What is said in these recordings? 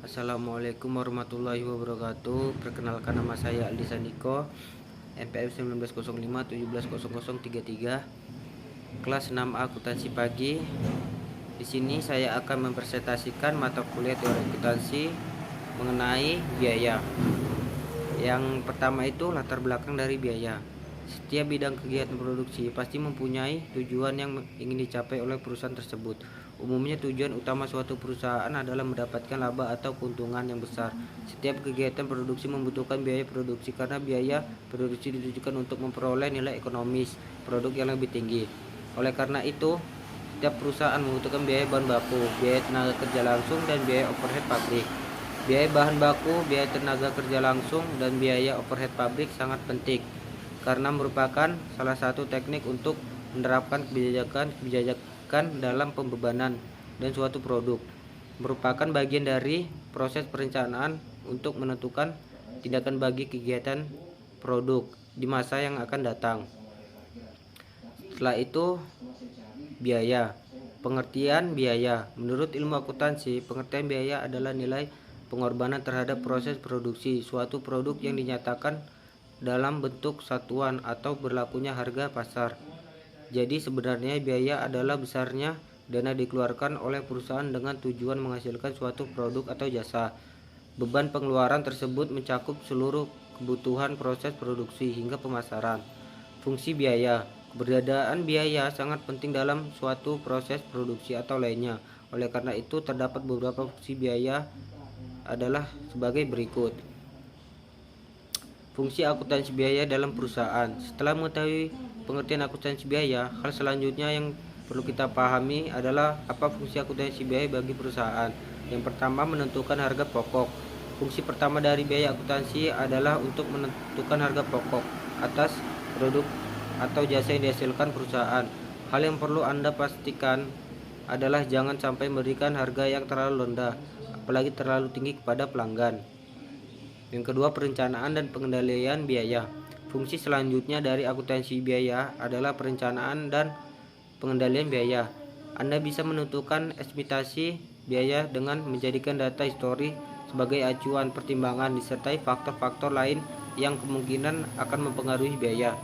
Assalamualaikum warahmatullahi wabarakatuh. Perkenalkan, nama saya Aldi Sandiko, NPM 1905 170033, kelas 6 akuntansi pagi. Di sini saya akan mempresentasikan mata kuliah teori akuntansi mengenai biaya. Yang pertama itu latar belakang dari biaya. Setiap bidang kegiatan produksi pasti mempunyai tujuan yang ingin dicapai oleh perusahaan tersebut. Umumnya tujuan utama suatu perusahaan adalah mendapatkan laba atau keuntungan yang besar. Setiap kegiatan produksi membutuhkan biaya produksi karena biaya produksi ditujukan untuk memperoleh nilai ekonomis produk yang lebih tinggi. Oleh karena itu, setiap perusahaan membutuhkan biaya bahan baku, biaya tenaga kerja langsung, dan biaya overhead pabrik. Biaya bahan baku, biaya tenaga kerja langsung, dan biaya overhead pabrik sangat penting karena merupakan salah satu teknik untuk menerapkan kebijakan dalam pembebanan dan suatu produk. Merupakan bagian dari proses perencanaan untuk menentukan tindakan bagi kegiatan produk di masa yang akan datang. Setelah itu, biaya. Pengertian biaya. Menurut ilmu akuntansi, pengertian biaya adalah nilai pengorbanan terhadap proses produksi suatu produk yang dinyatakan dalam bentuk satuan atau berlakunya harga pasar. Jadi sebenarnya biaya adalah besarnya dana dikeluarkan oleh perusahaan dengan tujuan menghasilkan suatu produk atau jasa. Beban pengeluaran tersebut mencakup seluruh kebutuhan proses produksi hingga pemasaran. Fungsi biaya. Keberadaan biaya sangat penting dalam suatu proses produksi atau lainnya. Oleh karena itu, terdapat beberapa fungsi biaya adalah sebagai berikut. Fungsi akuntansi biaya dalam perusahaan. Setelah mengetahui pengertian akuntansi biaya, hal selanjutnya yang perlu kita pahami adalah apa fungsi akuntansi biaya bagi perusahaan. Yang pertama, menentukan harga pokok. Fungsi pertama dari biaya akuntansi adalah untuk menentukan harga pokok atas produk atau jasa yang dihasilkan perusahaan. Hal yang perlu Anda pastikan adalah jangan sampai memberikan harga yang terlalu rendah, apalagi terlalu tinggi kepada pelanggan. Yang kedua, perencanaan dan pengendalian biaya. Fungsi selanjutnya dari akuntansi biaya adalah perencanaan dan pengendalian biaya. Anda bisa menentukan estimasi biaya dengan menjadikan data histori sebagai acuan pertimbangan disertai faktor-faktor lain yang kemungkinan akan mempengaruhi biaya.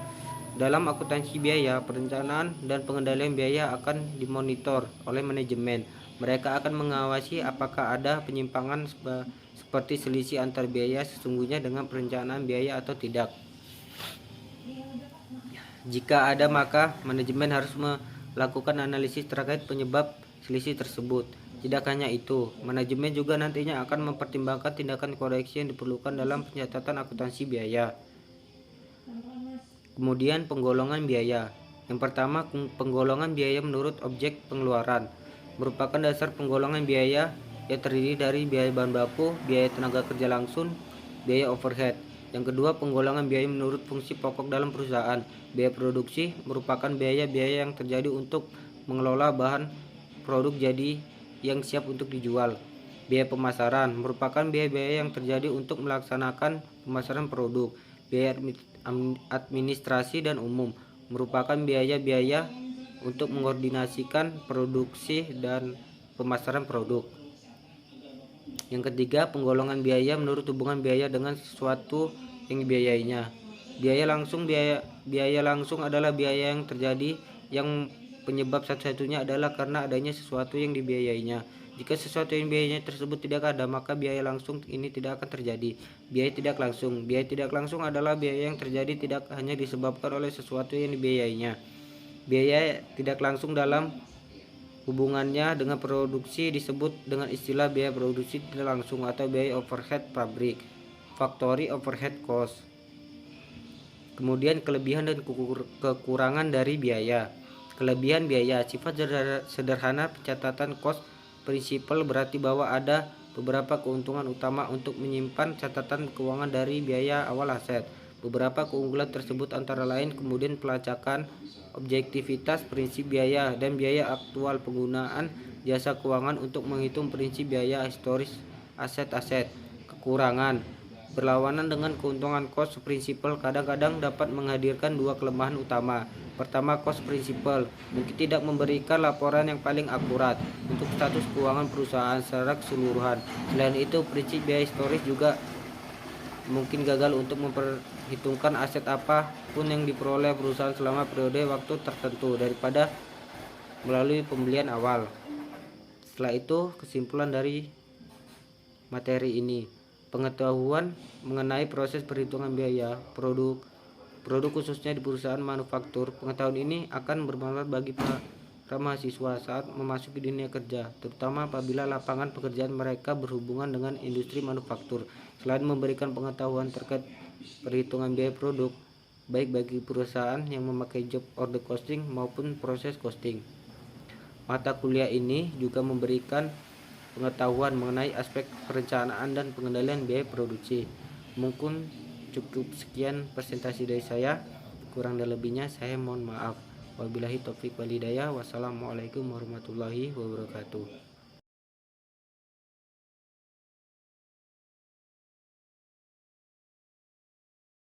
Dalam akuntansi biaya, perencanaan dan pengendalian biaya akan dimonitor oleh manajemen. Mereka akan mengawasi apakah ada penyimpangan seperti selisih antar biaya sesungguhnya dengan perencanaan biaya atau tidak. Jika ada, maka manajemen harus melakukan analisis terkait penyebab selisih tersebut. Tidak hanya itu, manajemen juga nantinya akan mempertimbangkan tindakan koreksi yang diperlukan dalam pencatatan akuntansi biaya. Kemudian penggolongan biaya. Yang pertama, penggolongan biaya menurut objek pengeluaran. Merupakan dasar penggolongan biaya yang terdiri dari biaya bahan baku, biaya tenaga kerja langsung, biaya overhead. Yang kedua, penggolongan biaya menurut fungsi pokok dalam perusahaan. Biaya produksi merupakan biaya-biaya yang terjadi untuk mengelola bahan produk jadi yang siap untuk dijual. Biaya pemasaran merupakan biaya-biaya yang terjadi untuk melaksanakan pemasaran produk. Biaya administrasi dan umum merupakan biaya-biaya untuk mengkoordinasikan produksi dan pemasaran produk. Yang ketiga, penggolongan biaya menurut hubungan biaya dengan sesuatu yang dibiayainya. Biaya langsung adalah biaya yang terjadi yang penyebab satu-satunya adalah karena adanya sesuatu yang dibiayainya. Jika sesuatu yang biayanya tersebut tidak ada, maka biaya langsung ini tidak akan terjadi. Biaya tidak langsung. Biaya tidak langsung adalah biaya yang terjadi tidak hanya disebabkan oleh sesuatu yang dibiayainya. Biaya tidak langsung dalam hubungannya dengan produksi disebut dengan istilah biaya produksi tidak langsung atau biaya overhead pabrik, factory overhead cost. Kemudian kelebihan dan kekurangan dari biaya. Kelebihan biaya, sifat sederhana pencatatan cost prinsipal berarti bahwa ada beberapa keuntungan utama untuk menyimpan catatan keuangan dari biaya awal aset. Beberapa keunggulan tersebut antara lain kemudian pelacakan, objektivitas prinsip biaya, dan biaya aktual penggunaan jasa keuangan untuk menghitung prinsip biaya historis aset-aset. Kekurangan, Berlawanan dengan keuntungan cost principle kadang-kadang dapat menghadirkan dua kelemahan utama. Pertama, cost principle mungkin tidak memberikan laporan yang paling akurat untuk status keuangan perusahaan secara keseluruhan. Selain itu, prinsip biaya historis juga mungkin gagal untuk memperhitungkan aset apapun yang diperoleh perusahaan selama periode waktu tertentu daripada melalui pembelian awal. Setelah itu, kesimpulan dari materi ini, pengetahuan mengenai proses perhitungan biaya produk khususnya di perusahaan manufaktur. Pengetahuan ini akan bermanfaat bagi para mahasiswa saat memasuki dunia kerja, terutama apabila lapangan pekerjaan mereka berhubungan dengan industri manufaktur. Selain memberikan pengetahuan terkait perhitungan biaya produk, baik bagi perusahaan yang memakai job order costing maupun proses costing, mata kuliah ini juga memberikan pengetahuan mengenai aspek perencanaan dan pengendalian biaya produksi. Mungkin cukup sekian presentasi dari saya, kurang dan lebihnya saya mohon maaf. Wabillahi taufik wal hidayah. Wassalamualaikum warahmatullahi wabarakatuh.